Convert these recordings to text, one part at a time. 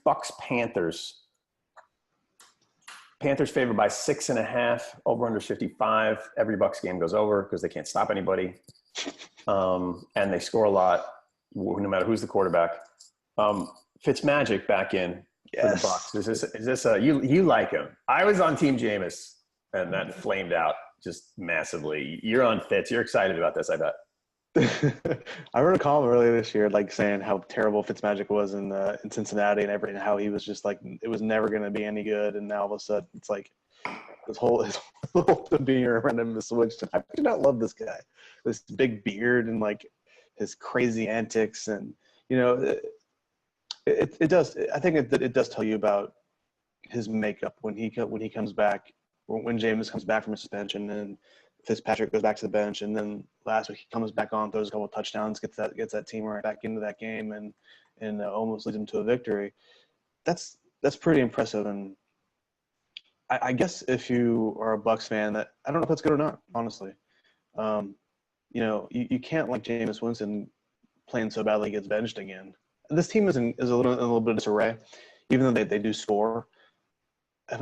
Bucs-Panthers. Panthers favored by 6.5. Over under 55. Every Bucs game goes over because they can't stop anybody, and they score a lot, no matter who's the quarterback. Fitzmagic back in for the Bucs. Is this you like him? I was on Team Jameis, and that flamed out just massively. You're on Fitz. You're excited about this, I bet. I wrote a column earlier this year, like saying how terrible Fitzmagic was in Cincinnati and everything, how he was just like it was never going to be any good, and now all of a sudden it's like his whole demeanor around him is switched. I do not love this guy, this big beard and like his crazy antics, and it does. I think it does tell you about his makeup when he comes back, when Jameis comes back from suspension and Fitzpatrick goes back to the bench, and then last week he comes back on, throws a couple of touchdowns, gets that team right back into that game, and almost leads them to a victory. That's pretty impressive. And I guess if you are a Bucs fan, that I don't know if that's good or not, honestly. You can't like Jameis Winston playing so badly he gets benched again. This team is a little bit of disarray, even though they do score.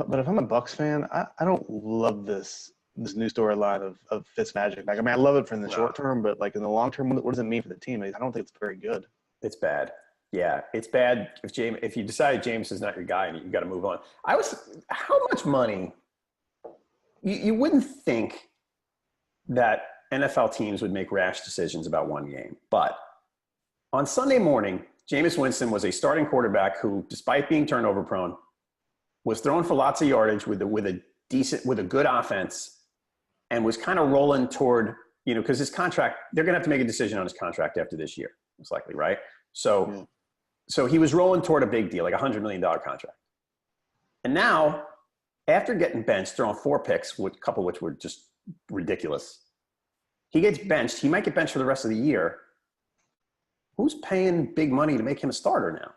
But if I'm a Bucs fan, I don't love this new storyline of Fitzmagic. Like, I mean, I love it for in the short term, but like in the long term, what does it mean for the team? I don't think it's very good. It's bad. Yeah, it's bad if you decide James is not your guy and you got to move on. How much money? You wouldn't think that NFL teams would make rash decisions about one game, but on Sunday morning, Jameis Winston was a starting quarterback who, despite being turnover prone, was throwing for lots of yardage with a good offense, and was kind of rolling toward, because his contract, they're going to have to make a decision on his contract after this year, most likely, right? So he was rolling toward a big deal, like a $100 million contract. And now, after getting benched, throwing 4 picks, a couple of which were just ridiculous, he gets benched. He might get benched for the rest of the year. Who's paying big money to make him a starter now?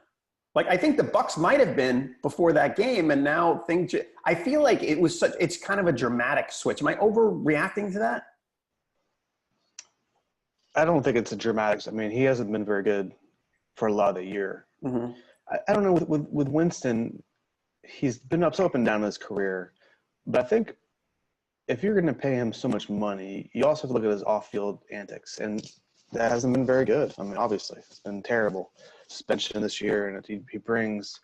Like, I think the Bucs might have been before that game, and now I feel like it's kind of a dramatic switch. Am I overreacting to that? I don't think it's a dramatic. I mean, he hasn't been very good for a lot of the year. Mm-hmm. I don't know with Winston, he's been up and down in his career, but I think if you're going to pay him so much money, you also have to look at his off-field antics, and that hasn't been very good. I mean, obviously, it's been terrible. Suspension this year, and he brings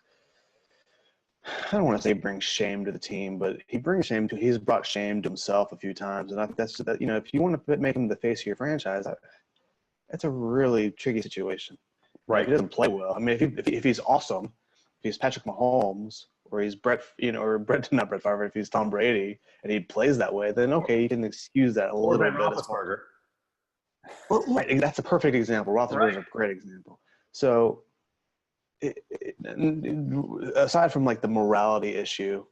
– I don't want to say brings shame to the team, but he's brought shame to himself a few times, and I think that's – if you want to make him the face of your franchise, that's a really tricky situation. Right. If he doesn't play well. I mean, if he's awesome, if he's Patrick Mahomes or he's not Brett Favre, if he's Tom Brady and he plays that way, then okay, you can excuse that a little bit. Roethlisberger. Well, right, that's a perfect example. Roethlisberger is a great example. So, aside from like the morality issue,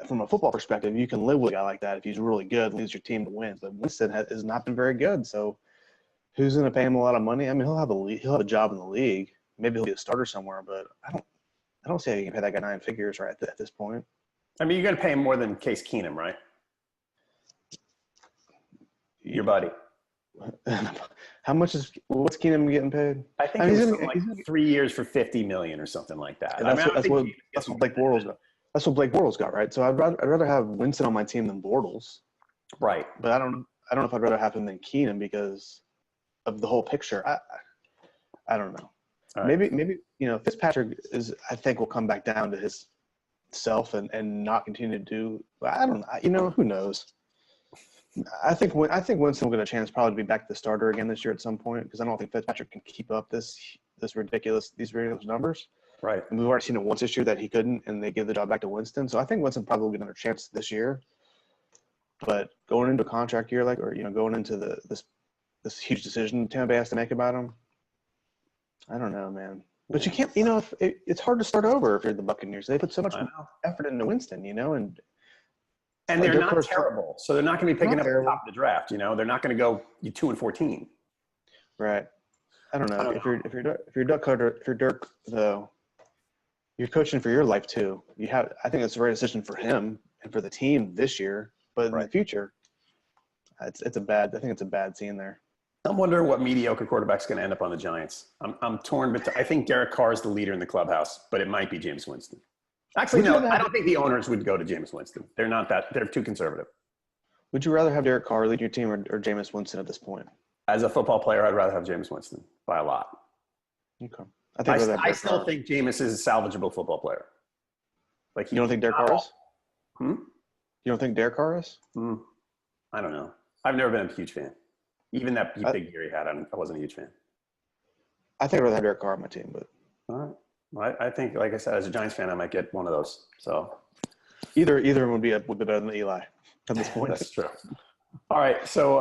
from a football perspective, you can live with a guy like that if he's really good, leads your team to win. But Winston has not been very good. So, who's going to pay him a lot of money? I mean, he'll have a job in the league. Maybe he'll be a starter somewhere, but I don't see how you can pay that guy 9 figures right at this point. I mean, you're going to pay him more than Case Keenum, right? Your buddy. What's Keenum getting paid? I think he's like 3 years for $50 million or something like that. That's what Blake Bortles got. That's what Blake Bortles got, right? So I'd rather have Winston on my team than Bortles, right? But I don't know if I'd rather have him than Keenum because of the whole picture. I don't know. Right. Maybe Fitzpatrick I think will come back down to his self and not continue to do. I don't know. Who knows? I think Winston will get a chance probably to be back to the starter again this year at some point because I don't think Fitzpatrick can keep up these ridiculous numbers. Right. And we've already seen it once this year that he couldn't, and they give the job back to Winston. So I think Winston probably will get another chance this year. But going into a contract year, going into this huge decision Tampa Bay has to make about him, I don't know, man. But you can't, it's hard to start over if you're the Buccaneers. They put so much effort into Winston, and they're not terrible, so they're not going to be picking up at the top of the draft. They're not going to go 2-14. Right. I don't know. If you're Dirk, though, you're coaching for your life too. I think it's the right decision for him and for the team this year, but in the future, I think it's a bad scene there. I'm wondering what mediocre quarterback's going to end up on the Giants. I'm torn, but I think Derek Carr is the leader in the clubhouse, but it might be Jameis Winston. Actually, no, I don't think the owners would go to Jameis Winston. They're not that. They're too conservative. Would you rather have Derek Carr lead your team or Jameis Winston at this point? As a football player, I'd rather have Jameis Winston by a lot. Okay. I still think Jameis is a salvageable football player. Like, you don't think Derek Carr is? Hmm? You don't think Derek Carr is? I don't know. I've never been a huge fan. Even that big year he had, I wasn't a huge fan. I think I'd rather have Derek Carr on my team, but all right. Well, I think, like I said, as a Giants fan, I might get one of those. So either would be better than Eli at this point. That's true. All right. So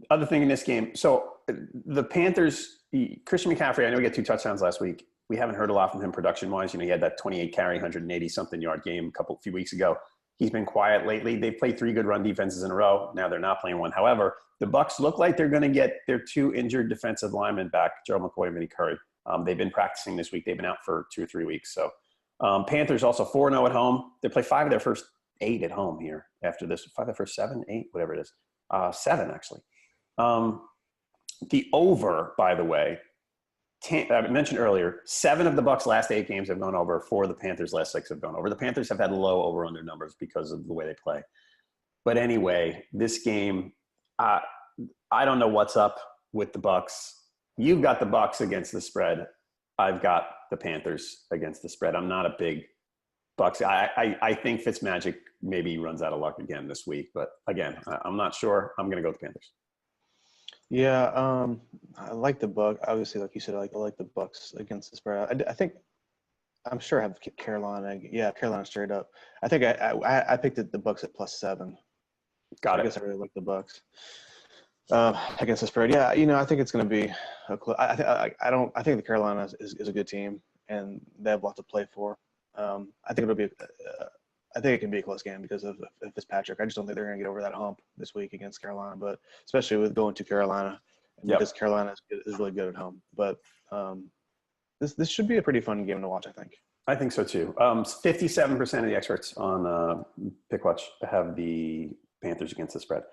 other thing in this game. So the Panthers, Christian McCaffrey, I know he got 2 touchdowns last week. We haven't heard a lot from him production-wise. He had that 28 carry, 180-something yard game a few weeks ago. He's been quiet lately. They've played 3 good run defenses in a row. Now they're not playing one. However, the Bucs look like they're going to get their 2 injured defensive linemen back, Gerald McCoy and Vinny Curry. They've been practicing this week. They've been out for 2 or 3 weeks. So Panthers also 4-0 at home. They play 5 of their first 8 at home here after this. 5 of their first 7, 8, whatever it is. 7, actually. The over, by the way, I mentioned earlier, 7 of the Bucs' last 8 games have gone over. 4 of the Panthers' last 6 have gone over. The Panthers have had low over-under numbers because of the way they play. But anyway, this game, I don't know what's up with the Bucs. You've got the Bucs against the spread. I've got the Panthers against the spread. I'm not a big Bucs. I think Fitzmagic maybe runs out of luck again this week. But again, I'm not sure. I'm going to go with the Panthers. Yeah, I like the Bucs. Obviously, like you said, I like the Bucs against the spread. I think I'm sure I have Carolina. Yeah, Carolina straight up. I think I picked the Bucs at +7. Got it. I guess I really like the Bucs against the spread. Yeah, I think it's going to be I think the Carolina is a good team and they have a lot to play for. I think it'll be. I think it can be a close game because of Fitzpatrick. I just don't think they're going to get over that hump this week against Carolina, but especially with going to Carolina, because Carolina is really good at home. But this should be a pretty fun game to watch, I think. I think so too. 57% of the experts on PickWatch have the Panthers against the spread.